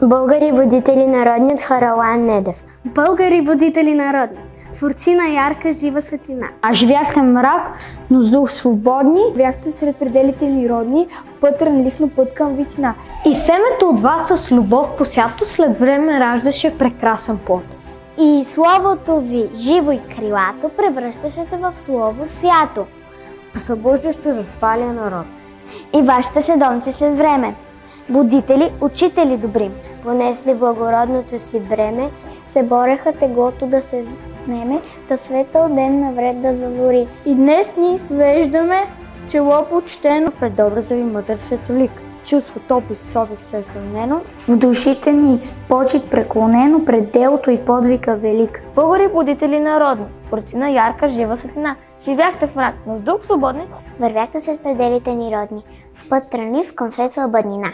Българи будители народни от Харалан Недев. Българи будители народни, творци на ярка жива светлина. А живяхте мрак, но с дух свободни. Вяхте сред пределите ни родни, в път рънлив, но път към висина. И семето от вас с любов посято след време раждаше прекрасен плод. И словото ви, живо и крилато, превръщаше се в слово свято, Събуждащо разпалия народ. и вашите седонци след време. Будители, учители добри, Понесли благородното си бреме, се бореха теглото да се снеме, да светъл ден навред да завори. И днес ни свеждаме чело почтено Пред образа ви мъдър светолик. чувството опит с обик се е хранено. В душите ни с почет преклонено пред делото и подвига велик. Българи будители народни, творци на ярка жива светлина. Живяхте в мрак, но с дух свободни. вървяхте след пределите ни родни, в път трънлив към светла бъднина.